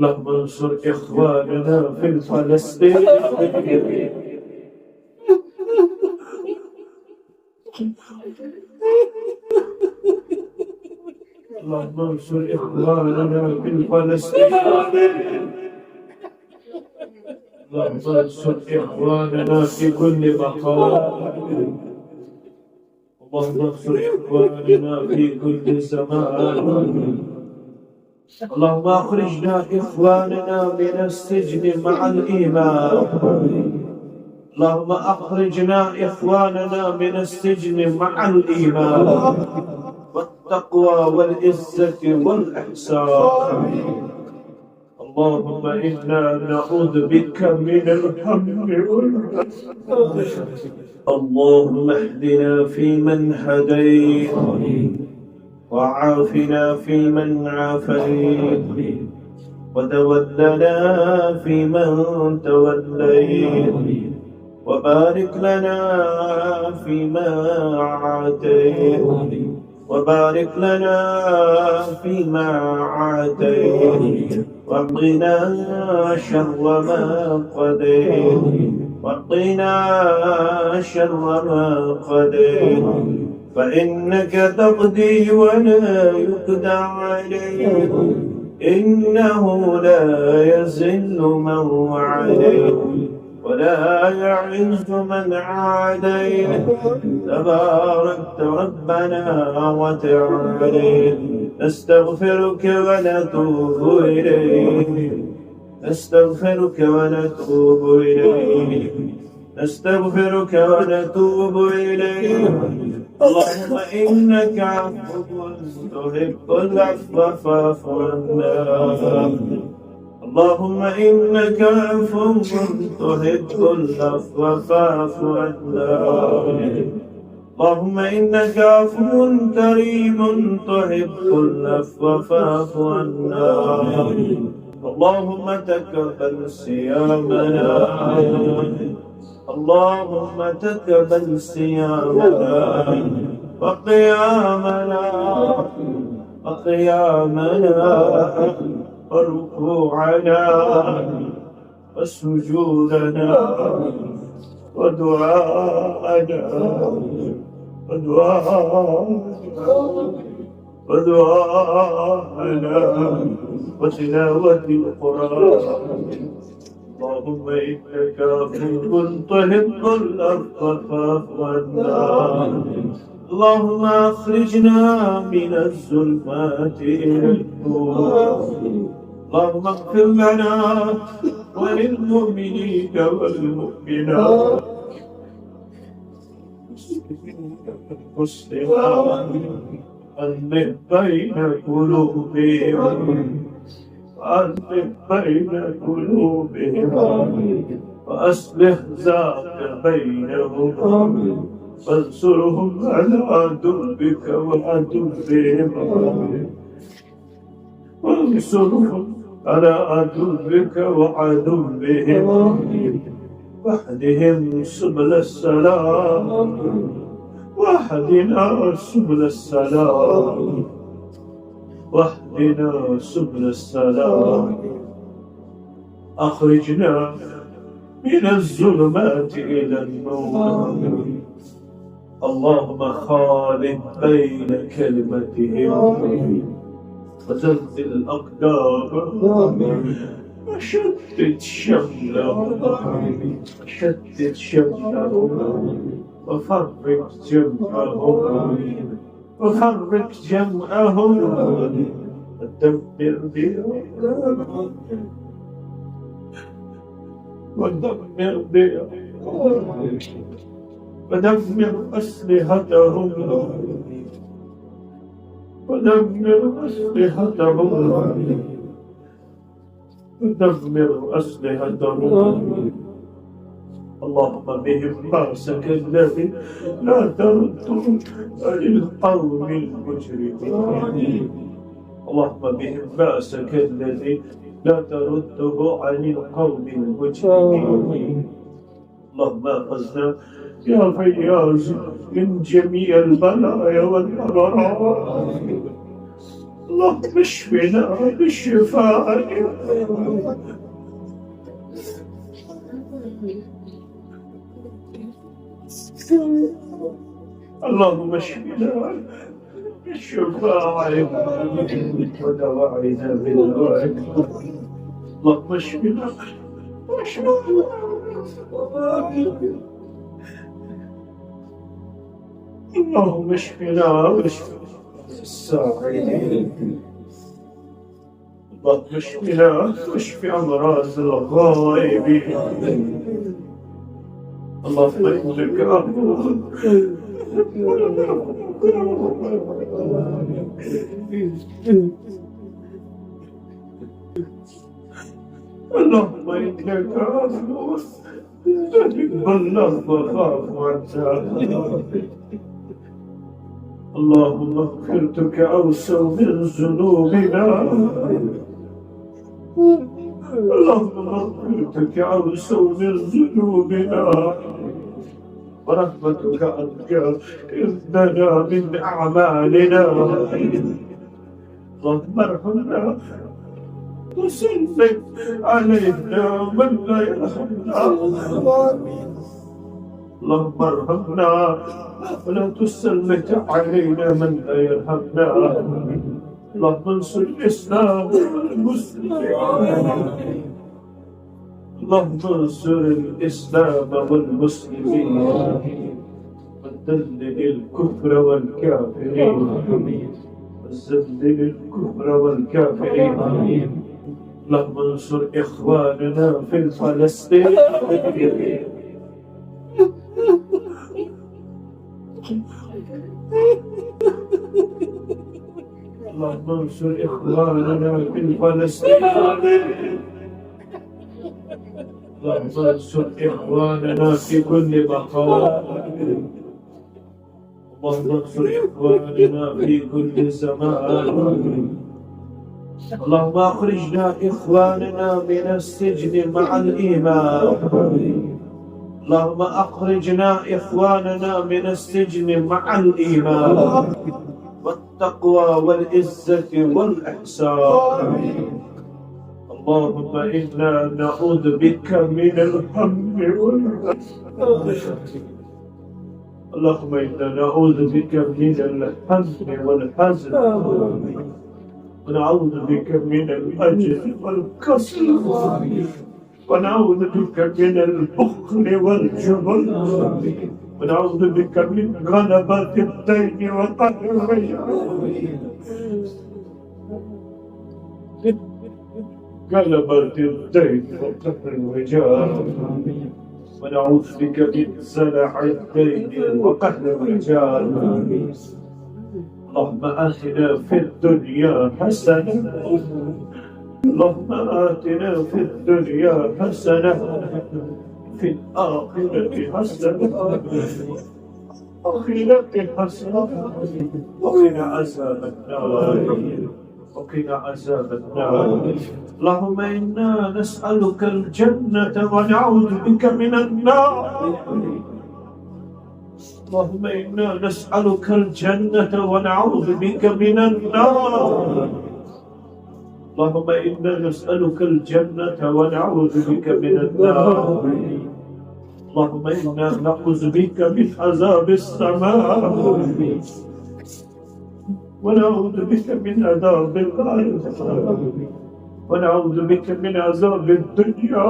اللهم انصر إخواننا في فلسطين. اللهم انصر إخواننا في فلسطين. اللهم انصر إخواننا في كل مكان. اللهم انصر إخواننا في كل زمان. اللهم أخرجنا إخواننا من السجن مع الإيمان. اللهم أخرجنا إخواننا من السجن مع الإيمان والتقوى والعزة والإحسان. اللهم إنا نعوذ بك من الهم والحزن. اللهم اهدنا فيمن هديت وعافنا فيمن عافيت وتولنا فيمن توليت وبارك لنا فيما أعطيت وبارك لنا فيما عاتيت وقنا شر ما قضيت وقنا شر ما قضيت فإنك تقضي ولا يقضى عليك إنه لا يذل من عليك ولا يعز من عاديت تباركت ربنا وتعاليت. نستغفرك ونتوب إليك نستغفرك ونتوب إليك نستغفرك ونتوب إليك. اللهم إنك عفو تحب العفو فاعف عنا. اللهم إنك عفو تحب العفو فاعف عنا. اللهم إنك عفو كريم تحب العفو فاعف عنا. اللهم تقبل صيامنا. اللهم تقبل صيامنا وقيامنا وركوعنا وسجودنا ودعاءنا وتلاوة القرآن. اللهم إنك عفو تحب العفو فاعف عنا. اللهم أخرجنا من الظلمات إلى النور. اللهم اغفر لنا وللمؤمنين والمؤمنات والمسلمات ألف بين قلوبهم وأصلح ذات بينهم وانصرهم على عدوك وعدوهم وانصرهم على عدوك وعدوهم واهدهم سبل السلام واهدنا سبل السلام واهدنا سبل السلام. أخرجنا من الظلمات إلى النور. اللهم خالف بين كلمتهم وزلزل الأقدام وشتت شملهم وفرق جمعهم ودمر أسلحتهم اللهم بهم بأسك الذي لا ترده عن القوم المجرمين. اللهم بهم بأسك الذي لا ترده عن القوم المجرمين. اللهم أخذنا يا فياض من جميع البلايا والأمراض. اللهم اشفنا بالشفاء. اللهم اشفنا بالشفاء ودواعنا بالدواء. اللهم اشفنا اللهم اشفنا واشف الساعدين. اللهم اشفنا واشف امراض الغائبين. اللهم انك عفو اللهم انك عفو تحب العفو فاعف عنا. اللهم مغفرتك اوسع من ذنوبنا. اللهم مغفرتك اوسع من ذنوبنا ورحمتك أرجى إذننا من أعمالنا. اللهم ارحمنا وسلم علينا من لا يرحمنا. اللهم ارحمنا ولا تسلط علينا من لا يرحمنا. اللهم انصر الإسلام والمسلمين. اللهم انصر الإسلام والمسلمين وذلل الكفر والكافرين وذلل الكفر والكافرين. اللهم انصر إخواننا في فلسطين. اللهم انصر إخواننا في فلسطين. اللهم انصر إخواننا في كل مكان. اللهم انصر إخواننا في كل زمان. اللهم أخرجنا إخواننا من السجن مع الإيمان. اللهم أخرجنا إخواننا من السجن مع الإيمان والتقوى والعزة والإحسان. اللهم إنا نعوذ بك من الهم والحزن. اللهم إنا نعوذ بك من الهم والحزن ونعوذ بك من العجز والكسل ونعوذ بك من البخل والجبن ونعوذ بك من غلبة الدين وقهر الرجال. غلبة الدين وقهر الرجال ونعوذ بك من زلع الدين وقهر الرجال. اللهم آتنا في الدنيا حسنة. اللهم آتنا في الدنيا حسنة في الآخرة حسنة وقنا حسنة وقنا عذاب النار وقنا عذاب النار. اللهم إنا نسألك الجنة ونعوذ بك من النار. اللهم إنا نسألك الجنة ونعوذ بك من النار. اللهم إنا نسألك الجنة ونعوذ بك من النار. اللهم إنا نعوذ بك من عذاب السماء ونعوذ بك من عذاب الأرض ونعوذ بك من عذاب الدنيا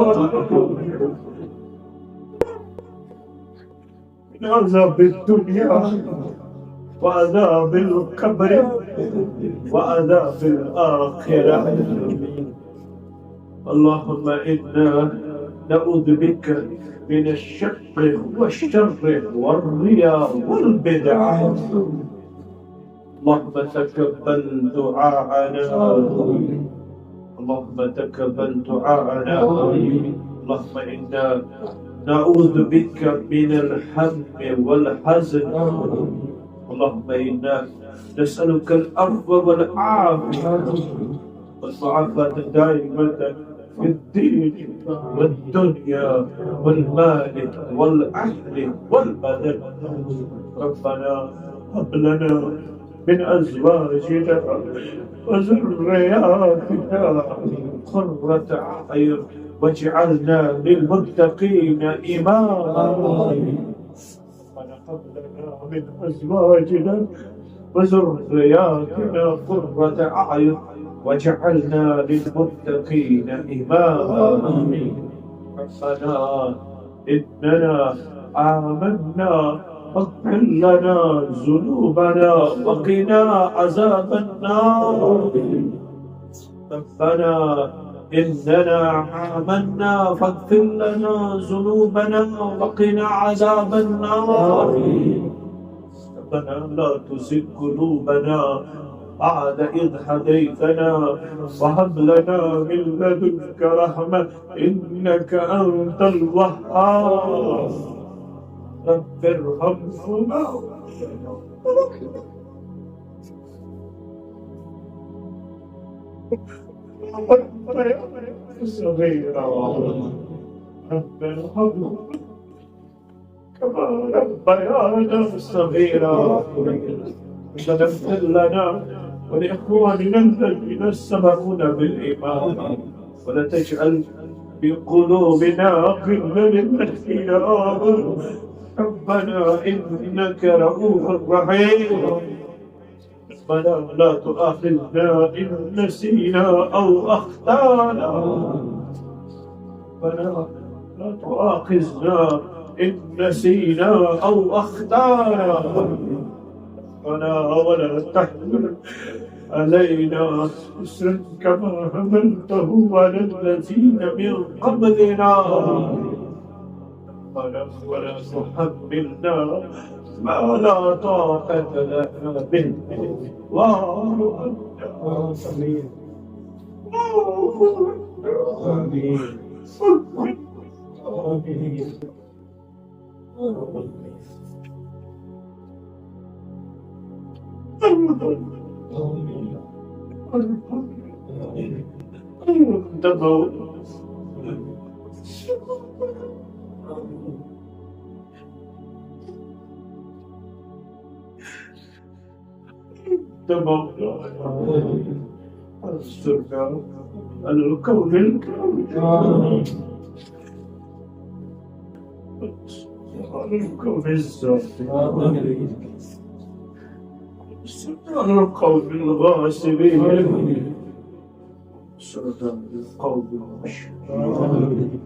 من عذاب الدنيا وعذاب القبر وعذاب الآخرة. اللهم إنا نعوذ بك من الشر والشر والرياء والبدع. اللهم تقبل دعاءنا. اللهم تقبل دعاءنا. اللهم إنا نعوذ بك من الهم والحزن. اللهم إنا نسألك العفو والعافية والمعافاة الدائمة في الدين والدنيا والمال والأهل والبدن. ربنا هب لنا من أزواجنا وذرياتنا قرة أعين واجعلنا للمتقين إماما. هب لنا من أزواجنا وذرياتنا قرة أعين واجعلنا للمتقين إماما. ربنا إننا آمنا فاغفر لنا ذنوبنا وقنا عذاب النار. ربنا إننا آمنا فاغفر لنا ذنوبنا وقنا عذاب النار. ربنا لا تزغ قلوبنا بعد إذ هديتنا وهب لنا من لدنك رحمة إنك أنت الوهاب. رب ارحمهما صغيرا رب ارحمهما كما ربيانا صغيرا. اغفر لنا ولإخواننا الذين سبقونا بالإيمان ولا تجعل في قلوبنا غلا للذين آمنوا ربنا إنك رؤوف رحيم. ربنا لا تؤاخذنا إن نسينا أو أخطأنا. ربنا لا تؤاخذنا إن نسينا أو أخطأنا. ربنا ولا تحمل علينا إصرا كما حملته على الذين من قبلنا. ولا تحملنا ما لا طاقة لنا به واعف عنا. آمين. استرنا على الكون الكامل على الكون الزاهد على القوم الغاصبين صرنا للقوم المشركين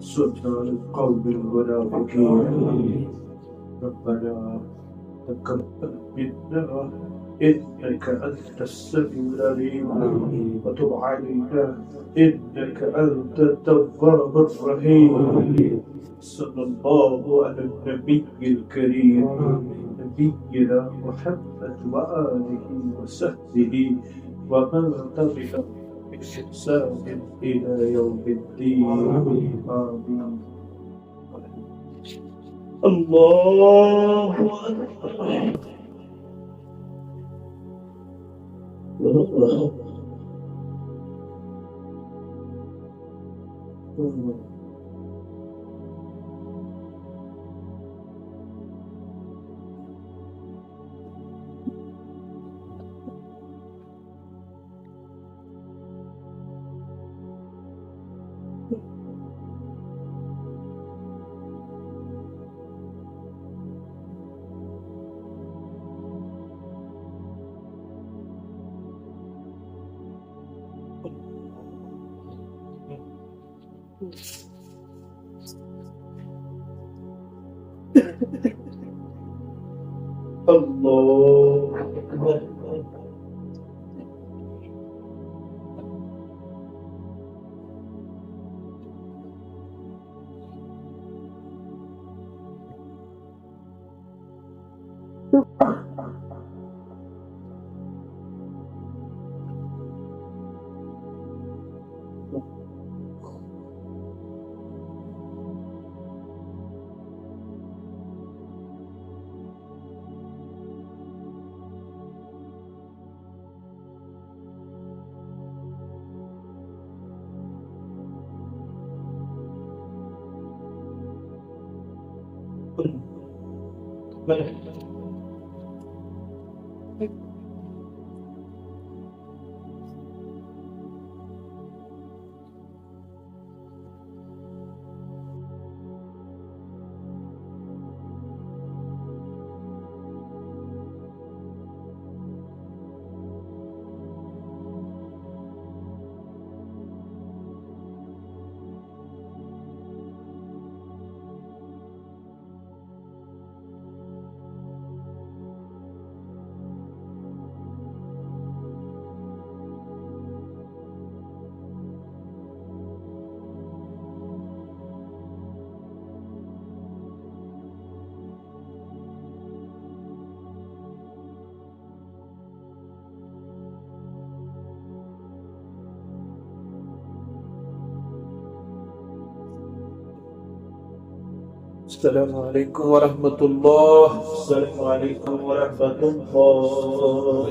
صرنا للقوم المنافقين. ربنا تقبل منا إنك أنت السميع العليم وتب علينا إنك أنت التواب الرحيم. صلى الله على النبي الكريم نبينا محمد وآله وصحبه ومن تبعهم بإحسان إلى يوم الدين. آمين. الله أكبر. الله أكبر. السلام عليكم ورحمة الله. السلام عليكم ورحمة الله.